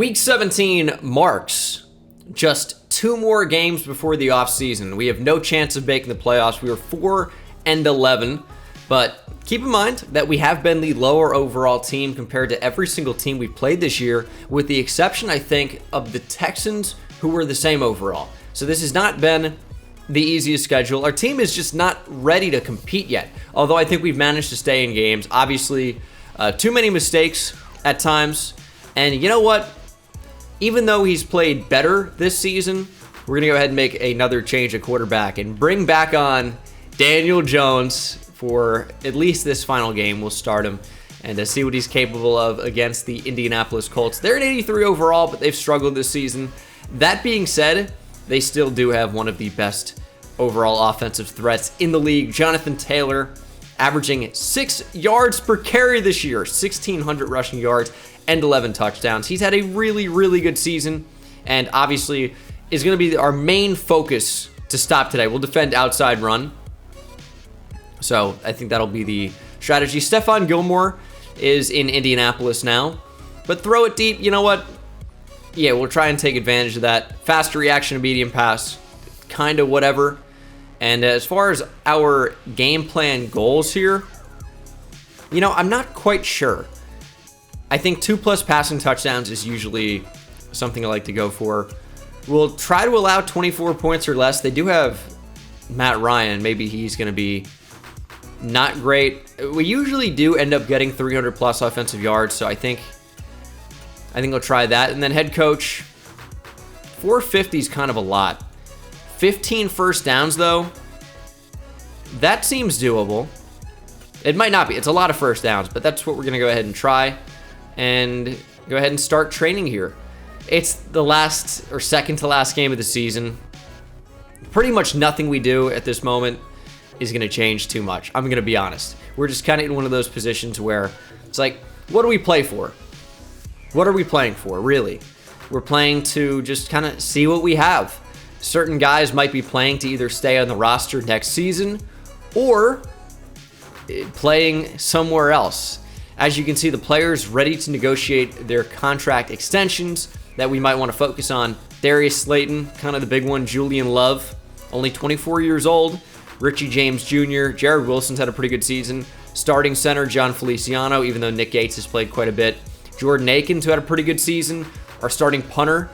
Week 17 marks just 2 more games before the offseason. We have no chance of making the playoffs. We are 4-11, but keep in mind that we have been the lower overall team compared to every single team we've played this year, with the exception, I think, of the Texans, who were the same overall. So this has not been the easiest schedule. Our team is just not ready to compete yet, although I think we've managed to stay in games. Obviously, too many mistakes at times, and you know what? Even though he's played better this season, we're going to go ahead and make another change at quarterback and bring back on Daniel Jones for at least this final game. We'll start him and see what he's capable of against the Indianapolis Colts. They're an 83 overall, but they've struggled this season. That being said, they still do have one of the best overall offensive threats in the league. Jonathan Taylor averaging 6 yards per carry this year, 1,600 rushing yards, and 11 touchdowns. He's had a really, really good season, and obviously is going to be our main focus to stop today. We'll defend outside run, so I think that'll be the strategy. Stephon Gilmore is in Indianapolis now, but throw it deep. You know what? Yeah, we'll try and take advantage of that. Faster reaction to medium pass, kind of whatever. And as far as our game plan goals here, you know, I'm not quite sure. I think 2+ passing touchdowns is usually something I like to go for. We'll try to allow 24 points or less. They do have Matt Ryan. Maybe he's going to be not great. We usually do end up getting 300+ offensive yards, so I think I'll try that. And then head coach, 450 is kind of a lot. 15 first downs, though, that seems doable. It might not be. It's a lot of first downs, but that's what we're going to go ahead and try and go ahead and start training here. It's the last or second to last game of the season. Pretty much nothing we do at this moment is going to change too much. I'm going to be honest. We're just kind of in one of those positions where it's like, what do we play for? What are we playing for, really? We're playing to just kind of see what we have. Certain guys might be playing to either stay on the roster next season or playing somewhere else. As you can see, the players ready to negotiate their contract extensions that we might want to focus on. Darius Slayton, kind of the big one. Julian Love, only 24 years old. Richie James Jr., Jared Wilson's had a pretty good season. Starting center, John Feliciano, even though Nick Gates has played quite a bit. Jordan Akins, who had a pretty good season. Our starting punter,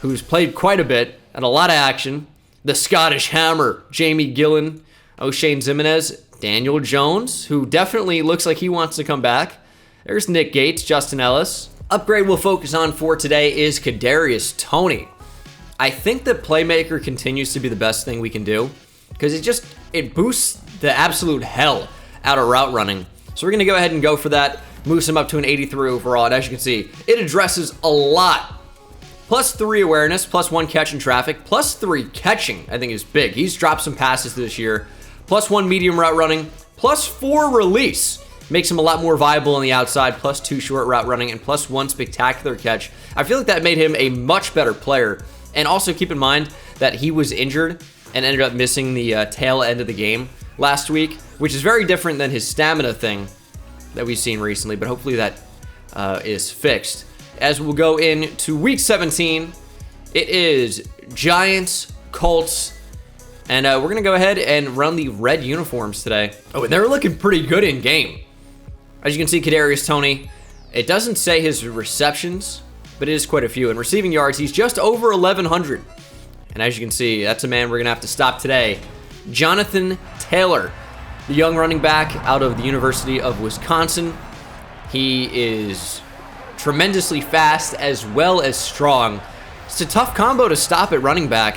who's played quite a bit and a lot of action. The Scottish Hammer, Jamie Gillen, O'Shane Zimenez, Daniel Jones, who definitely looks like he wants to come back. There's Nick Gates, Justin Ellis. Upgrade we'll focus on for today is Kadarius Toney. I think that playmaker continues to be the best thing we can do because it boosts the absolute hell out of route running. So we're going to go ahead and go for that. Moves him up to an 83 overall, and as you can see, it addresses a lot. +3 awareness, +1 catch in traffic, +3 catching, I think is big. He's dropped some passes this year. +1 medium route running, +4 release. Makes him a lot more viable on the outside, +2 short route running, and +1 spectacular catch. I feel like that made him a much better player. And also keep in mind that he was injured and ended up missing the tail end of the game last week, which is very different than his stamina thing that we've seen recently, but hopefully that is fixed. As we'll go into week 17, it is Giants, Colts, and we're going to go ahead and run the red uniforms today. Oh, and they're looking pretty good in game. As you can see, Kadarius Toney, it doesn't say his receptions, but it is quite a few. In receiving yards, he's just over 1,100. And as you can see, that's a man we're going to have to stop today. Jonathan Taylor, the young running back out of the University of Wisconsin. He is tremendously fast as well as strong. It's a tough combo to stop at running back.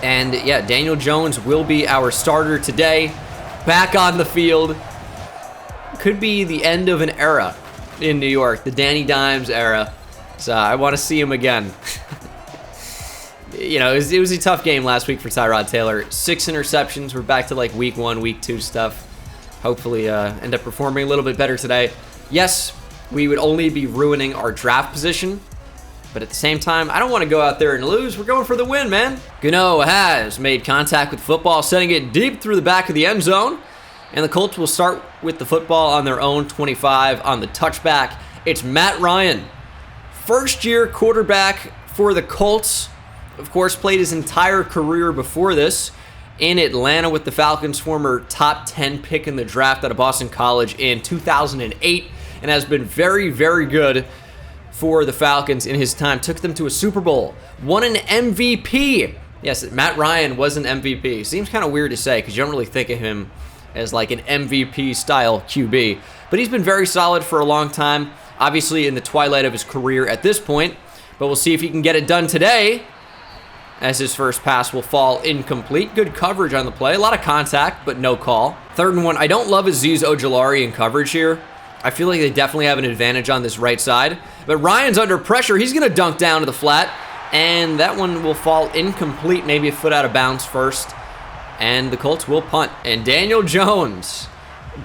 And yeah, Daniel Jones will be our starter today. Back on the field. Could be the end of an era in New York, the Danny Dimes era. So I want to see him again. You know, it was a tough game last week for Tyrod Taylor. 6 interceptions. We're back to like week 1, week 2 stuff. Hopefully end up performing a little bit better today. Yes, we would only be ruining our draft position, but at the same time, I don't want to go out there and lose. We're going for the win, man. Gano has made contact with football, sending it deep through the back of the end zone. And the Colts will start with the football on their own 25 on the touchback. It's Matt Ryan First-year quarterback for the Colts. Of course, played his entire career before this in Atlanta with the Falcons, former top 10 pick in the draft out of Boston College in 2008, and has been very, very good for the Falcons in his time. Took them to a Super Bowl, won an MVP. Yes, Matt Ryan was an MVP. Seems kind of weird to say because you don't really think of him as like an MVP-style QB. But he's been very solid for a long time, obviously in the twilight of his career at this point. But we'll see if he can get it done today, as his first pass will fall incomplete. Good coverage on the play. A lot of contact, but no call. 3rd and 1. I don't love Azeez Ojulari in coverage here. I feel like they definitely have an advantage on this right side. But Ryan's under pressure. He's going to dunk down to the flat. And that one will fall incomplete, maybe a foot out of bounds first. And the Colts will punt. And Daniel Jones,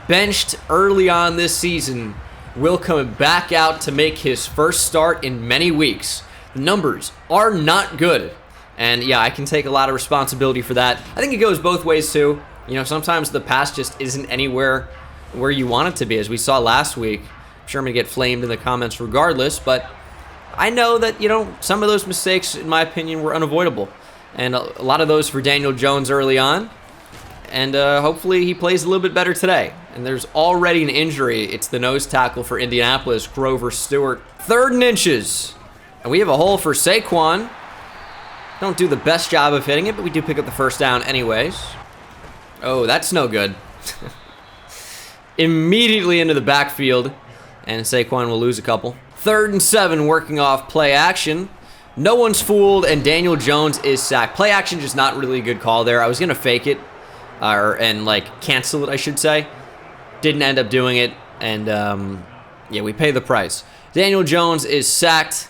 benched early on this season, will come back out to make his first start in many weeks. The numbers are not good. And yeah, I can take a lot of responsibility for that. I think it goes both ways too. You know, sometimes the pass just isn't anywhere where you want it to be, as we saw last week. I'm sure I'm going to get flamed in the comments regardless, but I know that, you know, some of those mistakes, in my opinion, were unavoidable. And a lot of those for Daniel Jones early on. And hopefully he plays a little bit better today. And there's already an injury. It's the nose tackle for Indianapolis, Grover Stewart. 3rd and inches. And we have a hole for Saquon. Don't do the best job of hitting it, but we do pick up the first down anyways. Oh, that's no good. Immediately into the backfield, and Saquon will lose a couple. 3rd and 7, working off play action. No one's fooled, and Daniel Jones is sacked. Play action, just not really a good call there. I was going to fake it, and like cancel it, I should say. Didn't end up doing it, and yeah, we pay the price. Daniel Jones is sacked,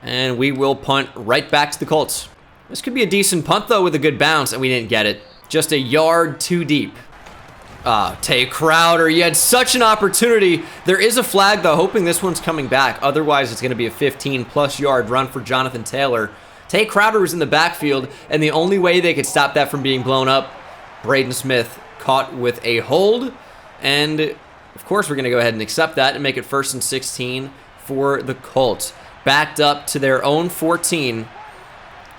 and we will punt right back to the Colts. This could be a decent punt, though, with a good bounce, and we didn't get it. Just a yard too deep. Tay Crowder, you had such an opportunity. There is a flag, though, hoping this one's coming back. Otherwise, it's going to be a 15-plus yard run for Jonathan Taylor. Tay Crowder was in the backfield, and the only way they could stop that from being blown up, Braden Smith caught with a hold. And, of course, we're going to go ahead and accept that and make it 1st and 16 for the Colts. Backed up to their own 14.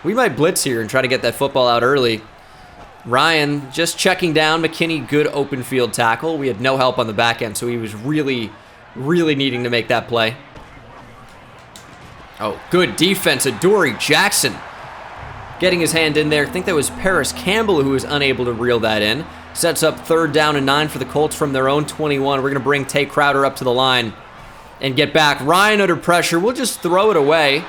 We might blitz here and try to get that football out early. Ryan just checking down McKinney, good open field tackle. We had no help on the back end, so he was really, really needing to make that play. Oh, good defense. Adoree Jackson getting his hand in there. I think that was Paris Campbell who was unable to reel that in. Sets up 3rd down and 9 for the Colts from their own 21. We're going to bring Tay Crowder up to the line and get back. Ryan under pressure. We'll just throw it away.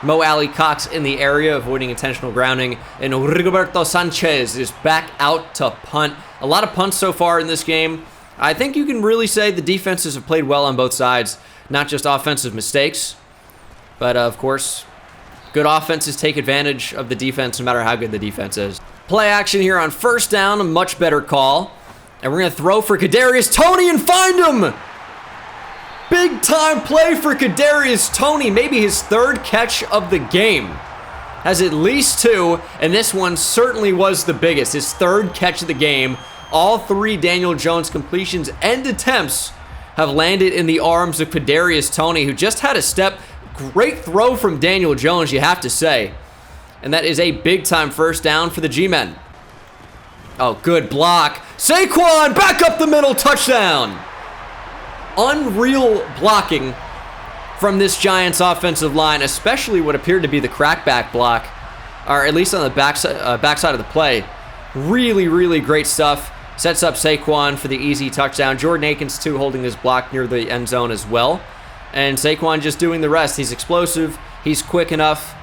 Mo Alley Cox in the area, avoiding intentional grounding. And Rigoberto Sanchez is back out to punt. A lot of punts so far in this game. I think you can really say the defenses have played well on both sides, not just offensive mistakes. But, of course, good offenses take advantage of the defense no matter how good the defense is. Play action here on 1st down, a much better call. And we're going to throw for Kadarius Toney and find him! Big time play for Kadarius Toney, maybe his 3rd catch of the game. Has at least 2, and this one certainly was the biggest. His 3rd catch of the game. All 3 Daniel Jones completions and attempts have landed in the arms of Kadarius Toney, who just had a step. Great throw from Daniel Jones, you have to say. And that is a big time 1st down for the G-Men. Oh, good block. Saquon back up the middle, touchdown. Unreal blocking from this Giants offensive line, especially what appeared to be the crackback block, or at least on the backside of the play. Really, really great stuff. Sets up Saquon for the easy touchdown. Jordan Akins, too, holding this block near the end zone as well. And Saquon just doing the rest. He's explosive. He's quick enough.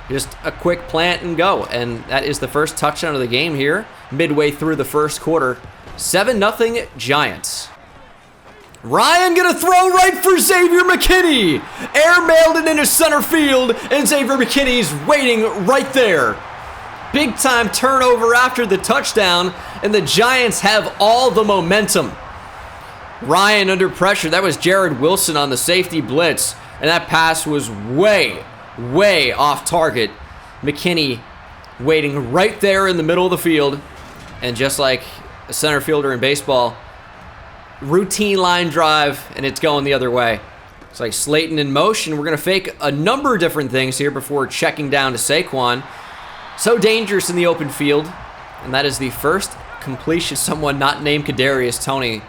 Just a quick plant and go. And that is the first touchdown of the game here, midway through the 1st quarter. 7-0 Giants. Ryan gonna throw right for Xavier McKinney. Air mailed it into center field, and Xavier McKinney's waiting right there. Big time turnover after the touchdown, and the Giants have all the momentum. Ryan under pressure. That was Jared Wilson on the safety blitz, and that pass was way, way off target. McKinney waiting right there in the middle of the field, and just like a center fielder in baseball, routine line drive, and it's going the other way. It's like Slayton in motion. We're going to fake a number of different things here before checking down to Saquon. So dangerous in the open field. And that is the first completion, someone not named Kadarius Toney,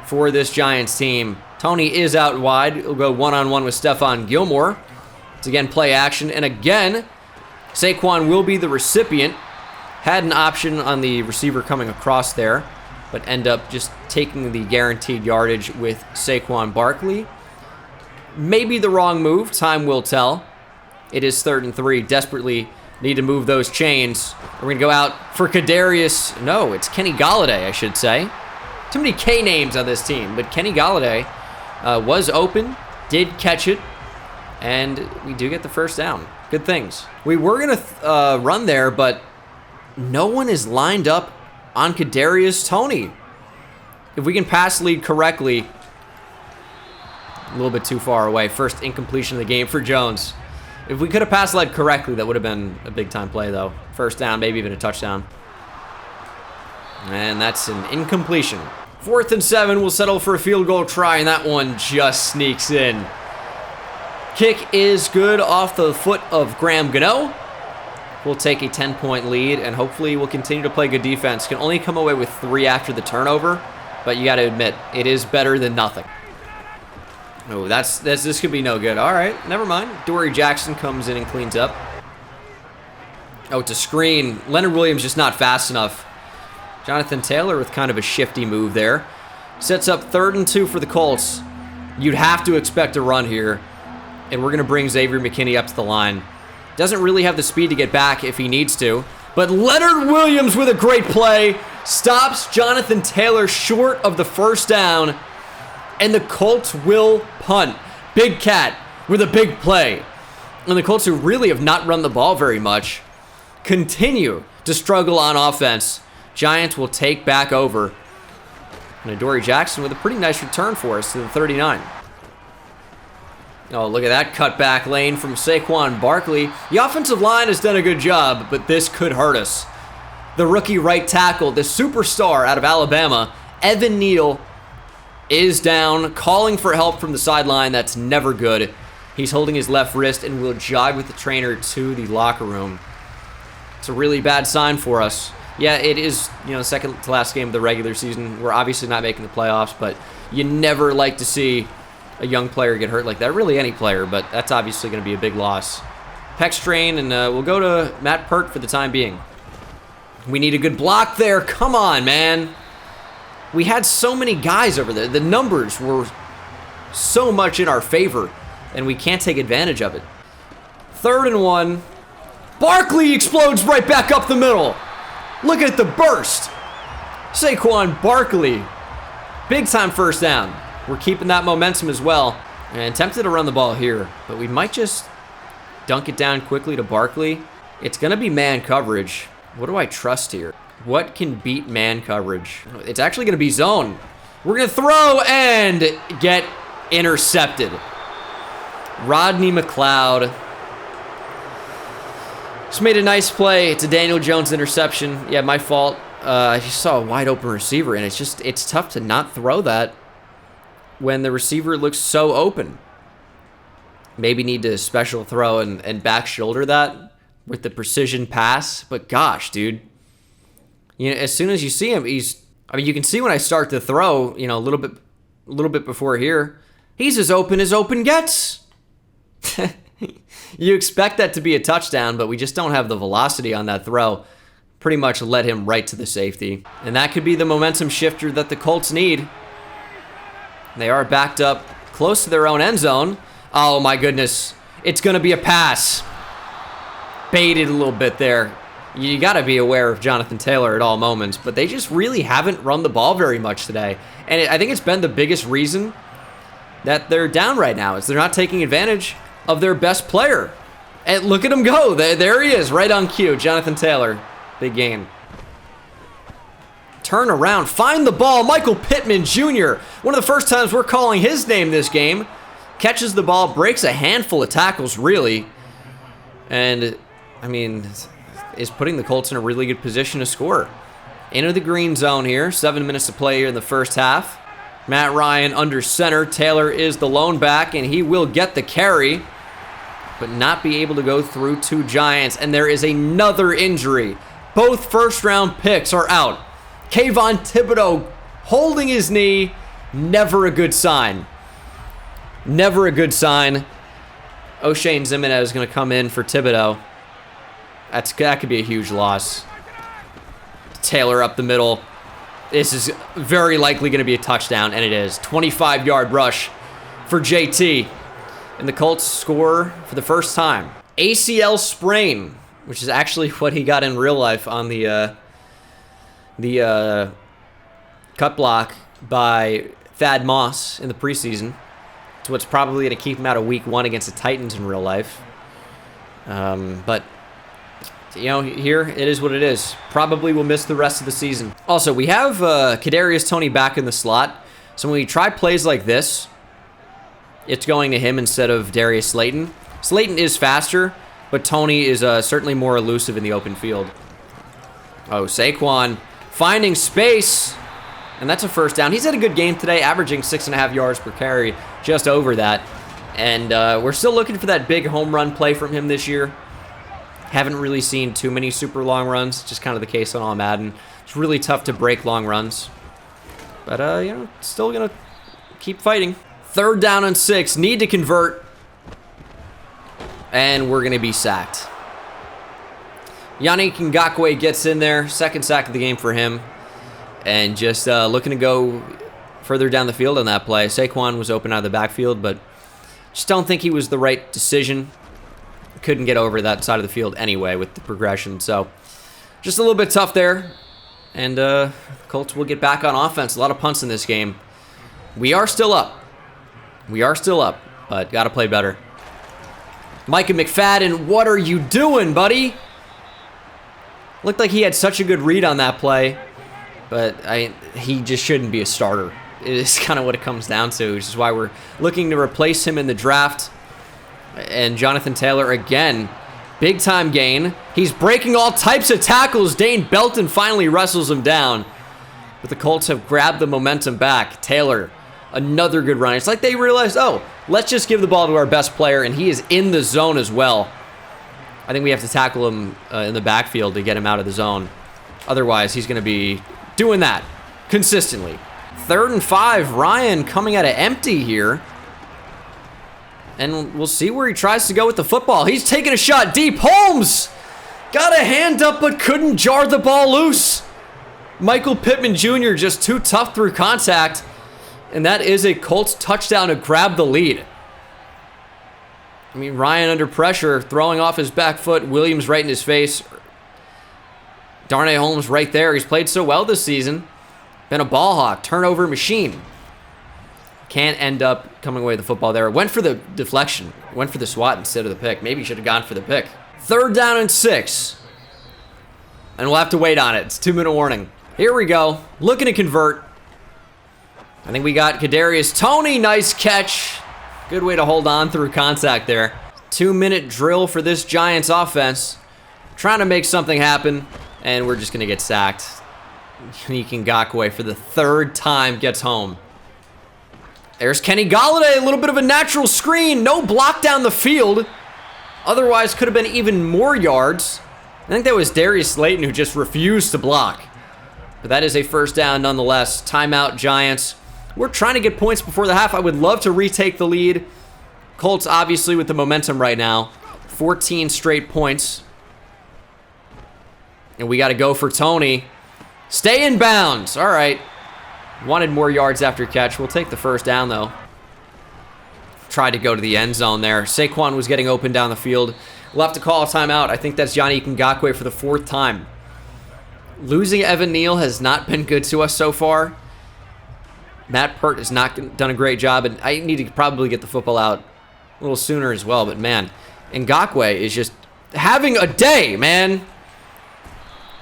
for this Giants team. Toney is out wide. He'll go one-on-one with Stephon Gilmore. It's again play action. And again, Saquon will be the recipient. Had an option on the receiver coming across there, but end up just taking the guaranteed yardage with Saquon Barkley. Maybe the wrong move. Time will tell. It is 3rd and 3. Desperately need to move those chains. We're going to go out for Kadarius. No, it's Kenny Golladay, I should say. Too many K names on this team, but Kenny Golladay was open, did catch it, and we do get the first down. Good things. We were going to run there, but no one is lined up on Kadarius Toney. If we can pass lead correctly, a little bit too far away. First incompletion of the game for Jones. If we could have passed lead correctly, that would have been a big-time play, though. First down, maybe even a touchdown. And that's an incompletion. 4th and 7, we'll settle for a field goal try, and that one just sneaks in. Kick is good off the foot of Graham Gano. We'll take a 10-point lead, and hopefully we'll continue to play good defense. Can only come away with 3 after the turnover, but you got to admit, it is better than nothing. Oh, this could be no good. All right, never mind. Dory Jackson comes in and cleans up. Oh, it's a screen. Leonard Williams just not fast enough. Jonathan Taylor with kind of a shifty move there. Sets up 3rd and 2 for the Colts. You'd have to expect a run here, and we're going to bring Xavier McKinney up to the line. Doesn't really have the speed to get back if he needs to, but Leonard Williams with a great play stops Jonathan Taylor short of the first down, and the Colts will punt. Big Cat with a big play. And the Colts, who really have not run the ball very much, continue to struggle on offense. Giants will take back over. And Dory Jackson with a pretty nice return for us to the 39. Oh, look at that cutback lane from Saquon Barkley. The offensive line has done a good job, but this could hurt us. The rookie right tackle, the superstar out of Alabama, Evan Neal, is down, calling for help from the sideline. That's never good. He's holding his left wrist and will jog with the trainer to the locker room. It's a really bad sign for us. Yeah, it is, second to last game of the regular season. We're obviously not making the playoffs, but you never like to see a young player get hurt like that. Really any player, but that's obviously going to be a big loss. Pec strain, and we'll go to Matt Pert for the time being. We need a good block there. Come on, man. We had so many guys over there. The numbers were so much in our favor, and we can't take advantage of it. 3rd and 1. Barkley explodes right back up the middle. Look at the burst. Saquon Barkley. Big time first down. We're keeping that momentum as well. And tempted to run the ball here, but we might just dunk it down quickly to Barkley. It's going to be man coverage. What do I trust here? What can beat man coverage? It's actually going to be zone. We're going to throw and get intercepted. Rodney McLeod just made a nice play. It's a Daniel Jones interception. Yeah, my fault. I just saw a wide open receiver, and it's tough to not throw that when the receiver looks so open. Maybe need to special throw and back shoulder that with the precision pass. But gosh, dude. As soon as you see him, you can see when I start to throw, a little bit before here, he's as open gets. You expect that to be a touchdown, but we just don't have the velocity on that throw. Pretty much led him right to the safety. And that could be the momentum shifter that the Colts need. They are backed up close to their own end zone. Oh my goodness. It's going to be a pass. Baited a little bit there. You got to be aware of Jonathan Taylor at all moments, but they just really haven't run the ball very much today. And I think it's been the biggest reason that they're down right now, is they're not taking advantage of their best player. And look at him go. There he is, right on cue. Jonathan Taylor. Big game. Turn around. Find the ball. Michael Pittman Jr. One of the first times we're calling his name this game. Catches the ball. Breaks a handful of tackles, really. And, is putting the Colts in a really good position to score. Into the green zone here. 7 minutes to play here in the first half. Matt Ryan under center. Taylor is the lone back, and he will get the carry, but not be able to go through two Giants. And there is another injury. Both first-round picks are out. Kayvon Thibodeau holding his knee. Never a good sign. Never a good sign. O'Shane Zimenez is going to come in for Thibodeau. That could be a huge loss. Taylor up the middle. This is very likely going to be a touchdown, and it is. 25-yard rush for JT. And the Colts score for the first time. ACL sprain, which is actually what he got in real life on the cut block by Thad Moss in the preseason. It's what's probably going to keep him out of week 1 against the Titans in real life. But, you know, here it is what it is. Probably will miss the rest of the season. Also, we have Kadarius Toney back in the slot. So when we try plays like this, it's going to him instead of Darius Slayton. Slayton is faster, but Toney is certainly more elusive in the open field. Oh, Saquon finding space. And that's a first down. He's had a good game today, averaging 6.5 yards per carry, just over that. And we're still looking for that big home run play from him this year. Haven't really seen too many super long runs. Just kind of the case on all Madden. It's really tough to break long runs. But, you know, still going to keep fighting. 3rd down and 6. Need to convert. And we're going to be sacked. Yannick Ngakoue gets in there. 2nd sack of the game for him. And just looking to go further down the field on that play. Saquon was open out of the backfield, but just don't think he was the right decision. Couldn't get over that side of the field anyway with the progression. So just a little bit tough there. And Colts will get back on offense. A lot of punts in this game. We are still up. We are still up, but got to play better. Micah McFadden, what are you doing, buddy? Looked like he had such a good read on that play. But he just shouldn't be a starter. It is kind of what it comes down to, which is why we're looking to replace him in the draft. And Jonathan Taylor, again, big-time gain. He's breaking all types of tackles. Dane Belton finally wrestles him down. But the Colts have grabbed the momentum back. Taylor, another good run. It's like they realized, oh, let's just give the ball to our best player, and he is in the zone as well. I think we have to tackle him in the backfield to get him out of the zone. Otherwise, he's going to be doing that consistently. 3rd and 5. Ryan coming out of empty here. And we'll see where he tries to go with the football. He's taking a shot deep. Holmes got a hand up but couldn't jar the ball loose. Michael Pittman Jr. just too tough through contact. And that is a Colts touchdown to grab the lead. I mean, Ryan under pressure, throwing off his back foot. Williams right in his face. Darnay Holmes right there. He's played so well this season. Been a ball hawk, turnover machine. Can't end up coming away with the football there. Went for the deflection. Went for the swat instead of the pick. Maybe he should have gone for the pick. 3rd down and 6. And we'll have to wait on it. It's 2-minute warning. Here we go. Looking to convert. I think we got Kadarius Toney. Nice catch. Good way to hold on through contact there. 2-minute drill for this Giants offense. Trying to make something happen. And we're just going to get sacked. Yannick Ngakoue for the 3rd time gets home. There's Kenny Golladay, a little bit of a natural screen. No block down the field. Otherwise, could have been even more yards. I think that was Darius Slayton who just refused to block. But that is a 1st down nonetheless. Timeout, Giants. We're trying to get points before the half. I would love to retake the lead. Colts obviously with the momentum right now. 14 straight points. And we got to go for Toney. Stay in bounds. All right. Wanted more yards after catch. We'll take the 1st down, though. Tried to go to the end zone there. Saquon was getting open down the field. We'll have to call a timeout. I think that's Yannick Ngakoue for the 4th time. Losing Evan Neal has not been good to us so far. Matt Pert has not done a great job, and I need to probably get the football out a little sooner as well. But, man, Ngakoue is just having a day, man.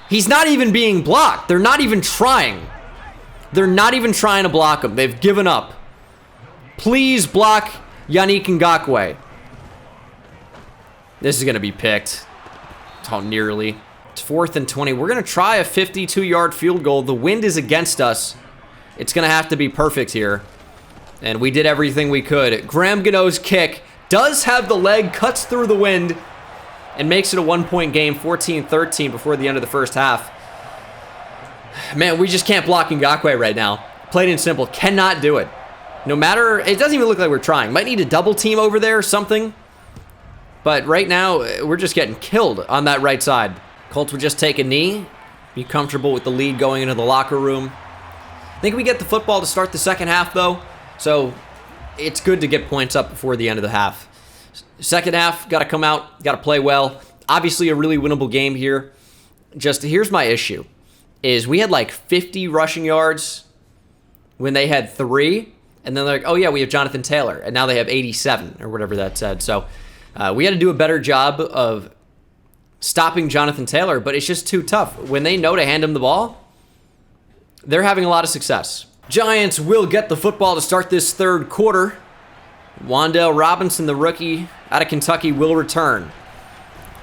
He's not even being blocked. They're not even trying. They're not even trying to block him. They've given up. Please block Yannick Ngakoue. This is going to be picked. Oh, nearly. It's 4th and 20. We're going to try a 52-yard field goal. The wind is against us. It's going to have to be perfect here. And we did everything we could. Graham Gano's kick does have the leg, cuts through the wind, and makes it a 1-point game, 14-13 before the end of the first half. Man, we just can't block Ngakoue right now. Plain and simple, cannot do it. No matter, it doesn't even look like we're trying. Might need a double team over there or something. But right now, we're just getting killed on that right side. Colts would just take a knee, be comfortable with the lead going into the locker room. I think we get the football to start the second half, though. So it's good to get points up before the end of the half. Second half, got to come out, got to play well. Obviously, a really winnable game here. Just here's my issue, is we had like 50 rushing yards when they had 3. And then they're like, oh, yeah, we have Jonathan Taylor. And now they have 87 or whatever that said. So we had to do a better job of stopping Jonathan Taylor, but it's just too tough. When they know to hand him the ball, they're having a lot of success. Giants will get the football to start this third quarter. Wan'Dale Robinson, the rookie out of Kentucky, will return.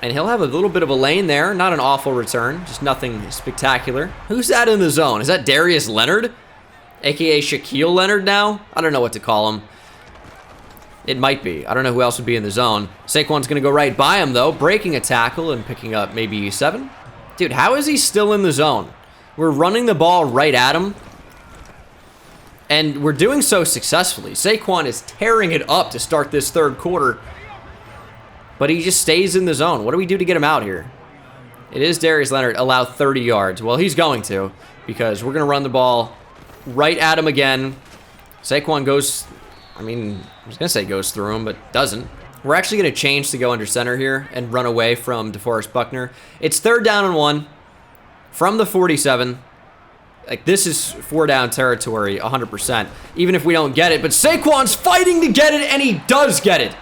And he'll have a little bit of a lane there. Not an awful return, just nothing spectacular. Who's that in the zone? Is that Darius Leonard? AKA Shaquille Leonard now? I don't know what to call him. It might be. I don't know who else would be in the zone. Saquon's going to go right by him, though, breaking a tackle and picking up maybe 7. Dude, how is he still in the zone? We're running the ball right at him. And we're doing so successfully. Saquon is tearing it up to start this third quarter. But he just stays in the zone. What do we do to get him out here? It is Darius Leonard, allow 30 yards. Well, he's going to, because we're going to run the ball right at him again. Saquon goes, I was going to say goes through him, but doesn't. We're actually going to change to go under center here and run away from DeForest Buckner. It's 3rd down and 1 from the 47. Like, this is 4-down territory, 100%, even if we don't get it. But Saquon's fighting to get it, and he does get it.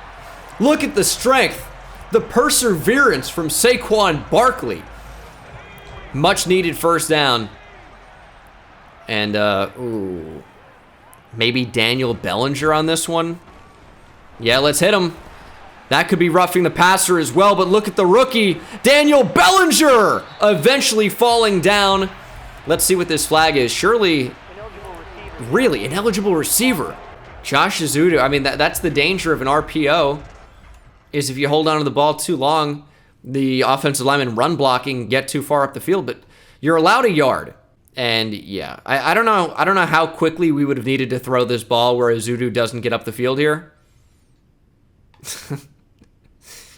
Look at the strength, the perseverance from Saquon Barkley. Much needed first down. And, maybe Daniel Bellinger on this one. Yeah, let's hit him. That could be roughing the passer as well, but look at the rookie, Daniel Bellinger, eventually falling down. Let's see what this flag is. Surely, really, ineligible receiver. Josh Ezeudu, that's the danger of an RPO, is if you hold on to the ball too long, the offensive lineman run blocking, get too far up the field, but you're allowed a yard. And yeah, I don't know how quickly we would have needed to throw this ball where Ezeudu doesn't get up the field here.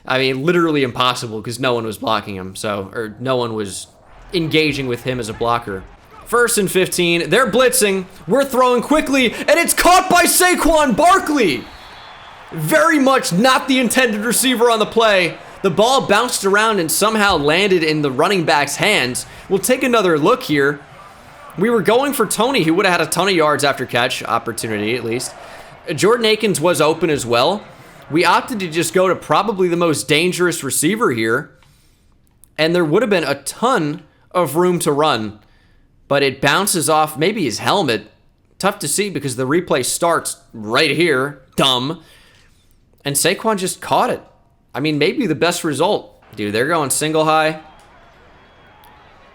Literally impossible because no one was blocking him, or no one was engaging with him as a blocker. 1st and 15, they're blitzing, we're throwing quickly, and it's caught by Saquon Barkley. Very much not the intended receiver on the play. The ball bounced around and somehow landed in the running back's hands. We'll take another look here. We were going for Tony, who would have had a ton of yards after catch, opportunity at least. Jordan Akins was open as well. We opted to just go to probably the most dangerous receiver here, and there would have been a ton of room to run, but it bounces off maybe his helmet. Tough to see because the replay starts right here. Dumb. And Saquon just caught it. Maybe the best result. Dude, they're going single high.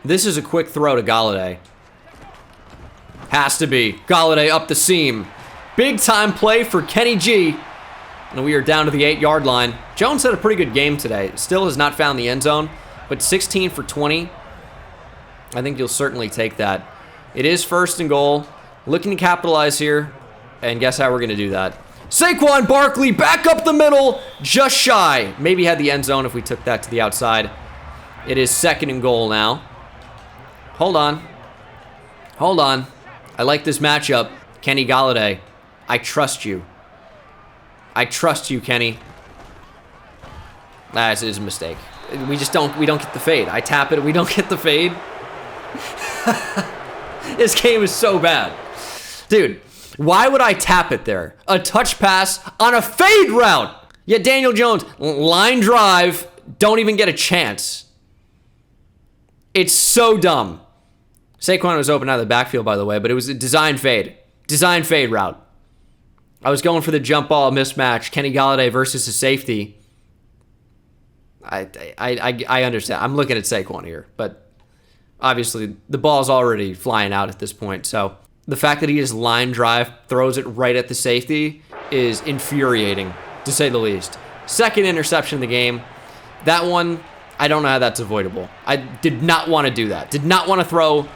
This is a quick throw to Galladay. Has to be. Galladay up the seam. Big time play for Kenny G. And we are down to the 8-yard line. Jones had a pretty good game today. Still has not found the end zone, but 16 for 20. I think you'll certainly take that. It is 1st and goal. Looking to capitalize here. And guess how we're going to do that? Saquon Barkley back up the middle. Just shy. Maybe had the end zone if we took that to the outside. It is 2nd and goal now. Hold on. Hold on. I like this matchup. Kenny Galladay. I trust you. I trust you, Kenny. That is a mistake. We don't get the fade. I tap it, we don't get the fade. This game is so bad. Dude, why would I tap it there? A touch pass on a fade route. Yet Daniel Jones, line drive, don't even get a chance. It's so dumb. Saquon was open out of the backfield, by the way, but it was a design fade. Design fade route. I was going for the jump ball mismatch, Kenny Galladay versus a safety. I understand. I'm looking at Saquon here, but obviously the ball's already flying out at this point. So The fact that he just line drive, throws it right at the safety is infuriating, to say the least. Second interception of the game. That one, I don't know how that's avoidable. I did not want to do that. Did not want to throw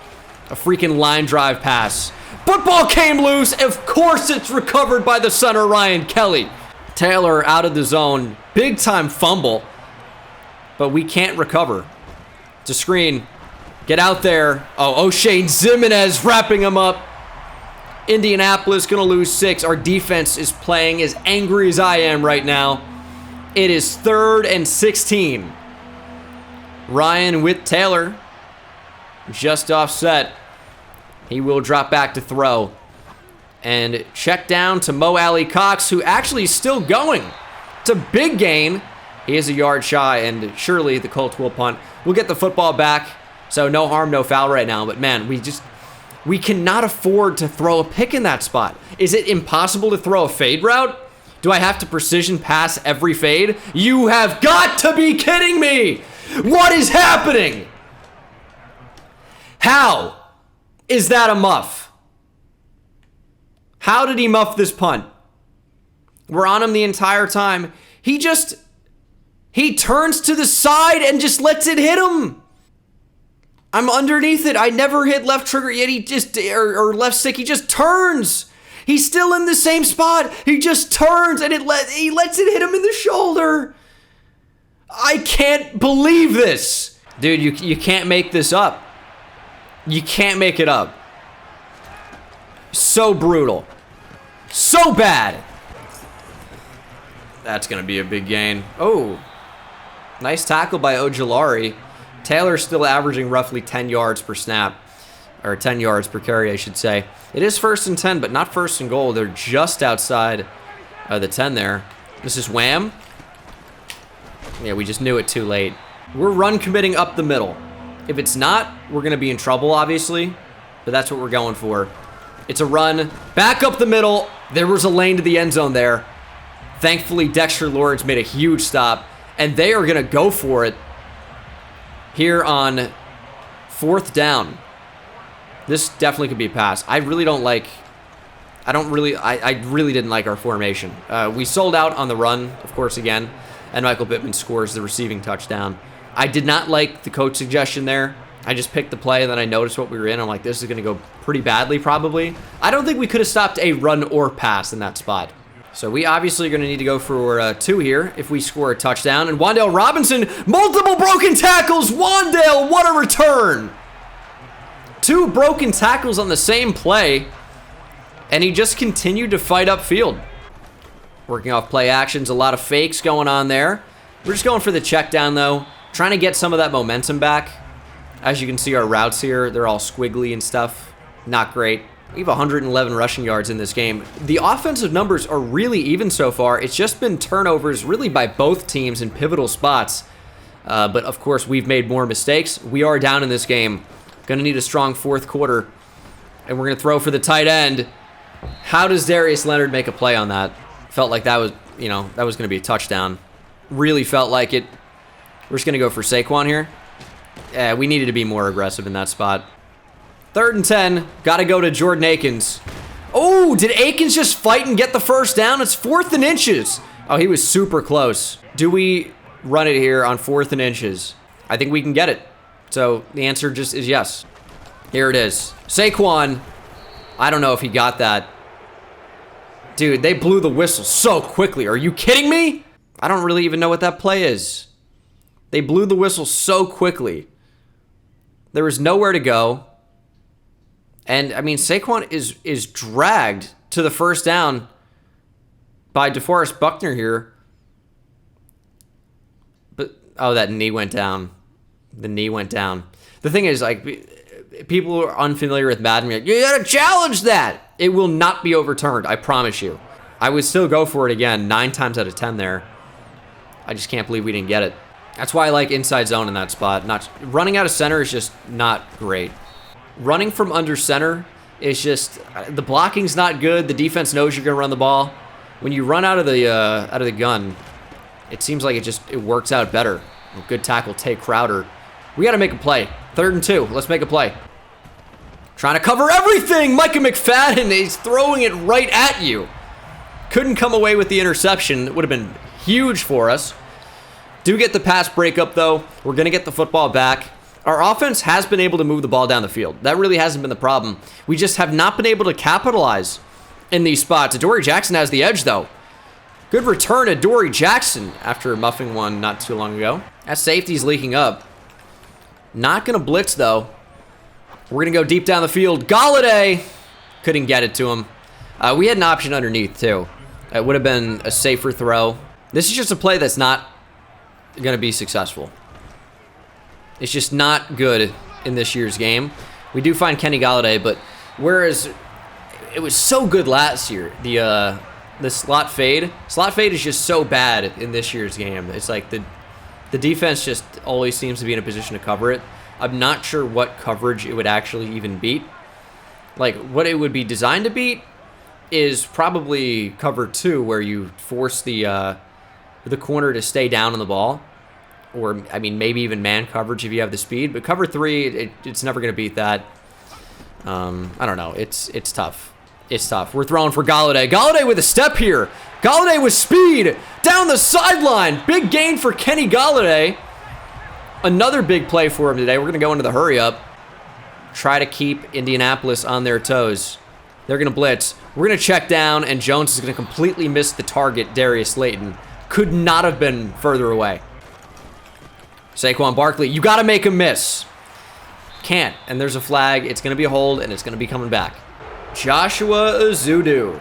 a freaking line drive pass. Football came loose. Of course it's recovered by the center, Ryan Kelly. Taylor out of the zone. Big time fumble. But we can't recover. It's a screen. Get out there. Oh, O'Shane Zimenez wrapping him up. Indianapolis going to lose 6. Our defense is playing as angry as I am right now. It is 3rd and 16. Ryan with Taylor. Just offset. He will drop back to throw. And check down to Mo Alley Cox, who actually is still going. It's a big gain. He is a yard shy, and surely the Colts will punt. We'll get the football back. So no harm, no foul right now. But man, we cannot afford to throw a pick in that spot. Is it impossible to throw a fade route? Do I have to precision pass every fade? You have got to be kidding me! What is happening? How is that a muff? How did he muff this punt? We're on him the entire time. He turns to the side and just lets it hit him. I'm underneath it. I never hit left trigger yet. He just, or left stick. He just turns. He's still in the same spot. He just turns and he lets it hit him in the shoulder. I can't believe this. Dude, you can't make this up. You can't make it up. So brutal. So bad. That's going to be a big gain. Oh, nice tackle by Ojulari. Taylor's still averaging roughly 10 yards per snap. Or 10 yards per carry, I should say. It is 1st and 10, but not 1st and goal. They're just outside the 10 there. This is Wham. Yeah, we just knew it too late. We're run committing up the middle. If it's not, we're going to be in trouble, obviously. But that's what we're going for. It's a run. Back up the middle. There was a lane to the end zone there. Thankfully, Dexter Lawrence made a huge stop. And they are going to go for it here on 4th down. This definitely could be a pass. I really didn't like our formation. We sold out on the run, of course, again. And Michael Pittman scores the receiving touchdown. I did not like the coach suggestion there. I just picked the play, and then I noticed what we were in. I'm like, this is going to go pretty badly, probably. I don't think we could have stopped a run or pass in that spot. So we obviously are going to need to go for 2 here if we score a touchdown. And Wan'Dale Robinson, multiple broken tackles. Wan'Dale, what a return. 2 broken tackles on the same play. And he just continued to fight upfield. Working off play actions, a lot of fakes going on there. We're just going for the check down, though. Trying to get some of that momentum back. As you can see, our routes here, they're all squiggly and stuff. Not great. We have 111 rushing yards in this game. The offensive numbers are really even so far. It's just been turnovers really by both teams in pivotal spots. But, of course, we've made more mistakes. We are down in this game. Going to need a strong 4th quarter. And we're going to throw for the tight end. How does Darius Leonard make a play on that? Felt like that was, that was going to be a touchdown. Really felt like it. We're just going to go for Saquon here. Yeah, we needed to be more aggressive in that spot. 3rd and 10. Got to go to Jordan Akins. Oh, did Akins just fight and get the 1st down? It's 4th and inches. Oh, he was super close. Do we run it here on 4th and inches? I think we can get it. So the answer just is yes. Here it is. Saquon. I don't know if he got that. Dude, they blew the whistle so quickly. Are you kidding me? I don't really even know what that play is. They blew the whistle so quickly. There was nowhere to go. And, I mean, Saquon is dragged to the 1st down by DeForest Buckner here. But, oh, that knee went down. The knee went down. The thing is, like, people who are unfamiliar with Madden, like, you gotta challenge that. It will not be overturned, I promise you. I would still go for it again, 9 times out of 10 there. I just can't believe we didn't get it. That's why I like inside zone in that spot. Running out of center is just not great. Running from under center is just, the blocking's not good. The defense knows you're gonna run the ball. When you run out of the gun, it seems like it works out better. Good tackle, Tay Crowder. We gotta make a play. 3rd and 2, let's make a play. Trying to cover everything. Micah McFadden is throwing it right at you. Couldn't come away with the interception. It would have been huge for us. Do get the pass breakup, though. We're going to get the football back. Our offense has been able to move the ball down the field. That really hasn't been the problem. We just have not been able to capitalize in these spots. Adoree Jackson has the edge, though. Good return, Adoree Jackson, after muffing one not too long ago. That safety's leaking up. Not going to blitz, though. We're going to go deep down the field. Galladay couldn't get it to him. We had an option underneath, too. It would have been a safer throw. This is just a play that's not going to be successful. It's just not good in this year's game. We do find Kenny Galladay, but whereas it was so good last year, the slot fade is just so bad in this year's game. It's like the defense just always seems to be in a position to cover it. I'm not sure what coverage it would actually even beat. Like, what it would be designed to beat is probably cover 2, where you force the corner to stay down on the ball. Or, I mean, maybe even man coverage if you have the speed. But cover 3, it's never going to beat that. I don't know. It's tough. It's tough. We're throwing for Galladay. Galladay with a step here. Galladay with speed. Down the sideline. Big gain for Kenny Galladay. Another big play for him today. We're going to go into the hurry up. Try to keep Indianapolis on their toes. They're going to blitz. We're going to check down, and Jones is going to completely miss the target, Darius Slayton. Could not have been further away. Saquon Barkley, you got to make him miss. Can't, and there's a flag. It's going to be a hold, and it's going to be coming back. Joshua Ezeudu.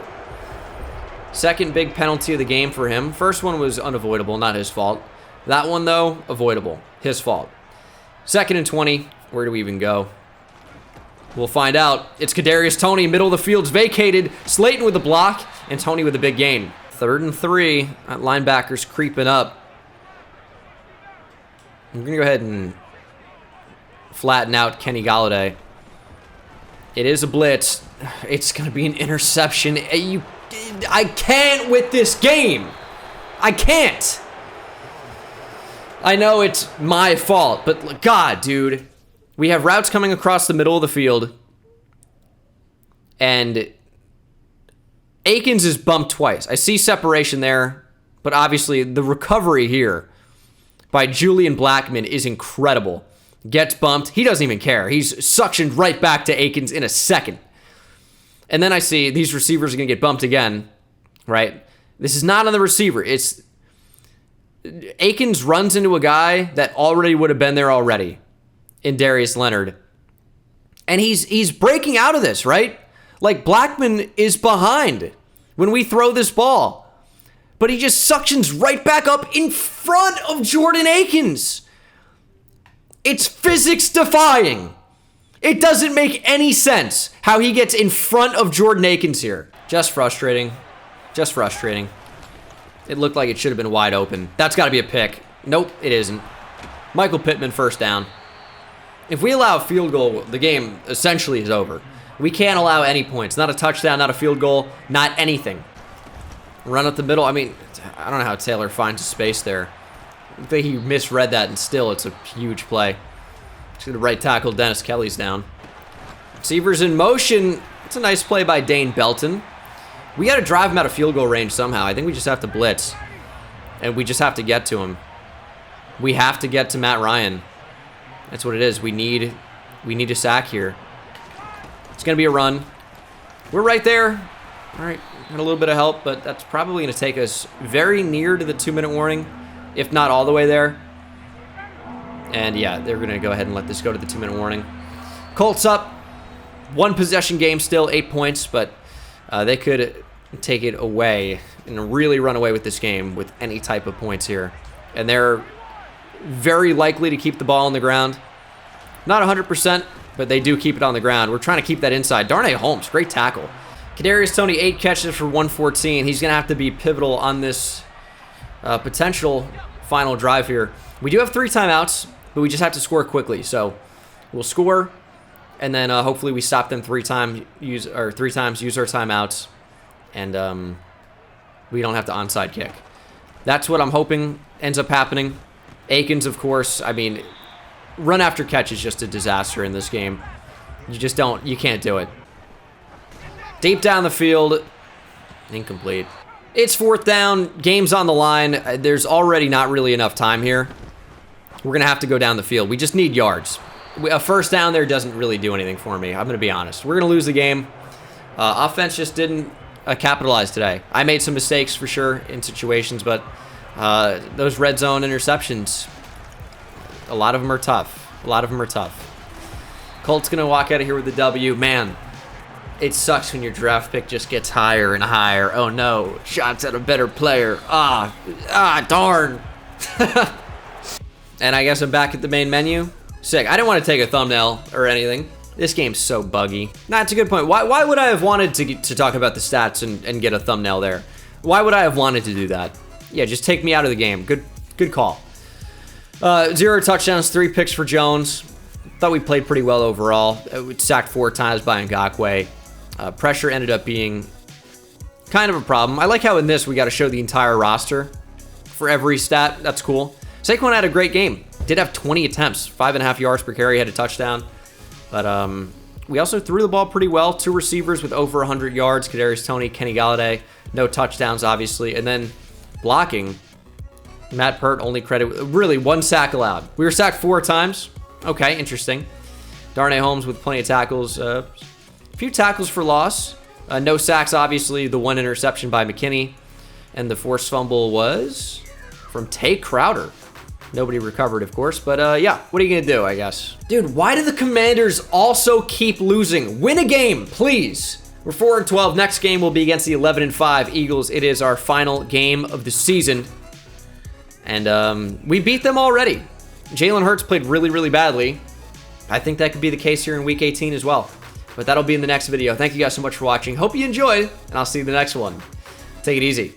Second big penalty of the game for him. First one was unavoidable, not his fault. That one, though, avoidable. His fault. 2nd and 20. Where do we even go? We'll find out. It's Kadarius Toney. Middle of the field's vacated. Slayton with the block, and Toney with a big gain. 3rd and 3. That linebacker's creeping up. I'm going to go ahead and flatten out Kenny Galladay. It is a blitz. It's going to be an interception. I can't with this game. I can't. I know it's my fault, but God, dude. We have routes coming across the middle of the field. And Akins is bumped twice. I see separation there, but obviously the recovery here by Julian Blackmon is incredible. Gets bumped. He doesn't even care. He's suctioned right back to Akins in a second. And then I see these receivers are going to get bumped again, right? This is not on the receiver. It's Akins runs into a guy that already would have been there already in Darius Leonard. And he's breaking out of this, right? Like, Blackmon is behind when we throw this ball. But he just suctions right back up in front of Jordan Akins. It's physics defying. It doesn't make any sense how he gets in front of Jordan Akins here. Just frustrating. Just frustrating. It looked like it should have been wide open. That's got to be a pick. Nope, it isn't. Michael Pittman, first down. If we allow a field goal, the game essentially is over. We can't allow any points. Not a touchdown, not a field goal, not anything. Run up the middle. I mean, I don't know how Taylor finds a space there. I think he misread that, and still it's a huge play. Just gonna right tackle Dennis Kelly's down. Receivers in motion. It's a nice play by Dane Belton. We got to drive him out of field goal range somehow. I think we just have to blitz. And we just have to get to him. We have to get to Matt Ryan. That's what it is. We need a sack here. It's going to be a run. We're right there. All right. Got a little bit of help, but that's probably going to take us very near to the 2-minute warning, if not all the way there. And yeah, they're going to go ahead and let this go to the 2-minute warning. Colts up. 1 possession game still, 8 points, but they could take it away and really run away with this game with any type of points here. And they're very likely to keep the ball on the ground. Not 100%, but they do keep it on the ground. We're trying to keep that inside. Darnay Holmes, great tackle. Kadarius Toney, 8 catches for 114. He's going to have to be pivotal on this potential final drive here. We do have 3 timeouts, but we just have to score quickly. So we'll score, and then hopefully we stop them 3 times, use our timeouts, and we don't have to onside kick. That's what I'm hoping ends up happening. Akins, of course, I mean, run after catch is just a disaster in this game. You just don't, you can't do it. Deep down the field, incomplete. It's 4th down, game's on the line. There's already not really enough time here. We're gonna have to go down the field. We just need yards. A 1st down there doesn't really do anything for me. I'm gonna be honest. We're gonna lose the game. Offense just didn't capitalize today. I made some mistakes for sure in situations, but those red zone interceptions, a lot of them are tough. A lot of them are tough. Colt's gonna walk out of here with the W. Man, it sucks when your draft pick just gets higher and higher. Oh no, shots at a better player. Darn. And I guess I'm back at the main menu. Sick. I didn't want to take a thumbnail or anything. This game's so buggy. That's a good point. Why would I have wanted to talk about the stats and get a thumbnail there? Why would I have wanted to do that? Yeah, just take me out of the game. Good call. 0 touchdowns, 3 picks for Jones. Thought we played pretty well overall. We sacked 4 times by Ngakoue. Pressure ended up being kind of a problem. I like how in this we got to show the entire roster for every stat. That's cool. Saquon had a great game. Did have 20 attempts, 5.5 yards per carry, had a touchdown. But we also threw the ball pretty well. 2 receivers with over 100 yards, Kadarius Toney, Kenny Galladay. No touchdowns, obviously. And then blocking, Matt Pert only credit, really 1 sack allowed. We were sacked 4 times. Okay, interesting. Darnay Holmes with plenty of tackles. A few tackles for loss. No sacks, obviously. The 1 interception by McKinney. And the forced fumble was from Tay Crowder. Nobody recovered, of course, but yeah, what are you gonna do, I guess? Dude, why do the Commanders also keep losing? Win a game, please. We're 4-12. Next game will be against the 11-5 Eagles. It is our final game of the season. And we beat them already. Jalen Hurts played really, really badly. I think that could be the case here in Week 18 as well. But that'll be in the next video. Thank you guys so much for watching. Hope you enjoyed, and I'll see you in the next one. Take it easy.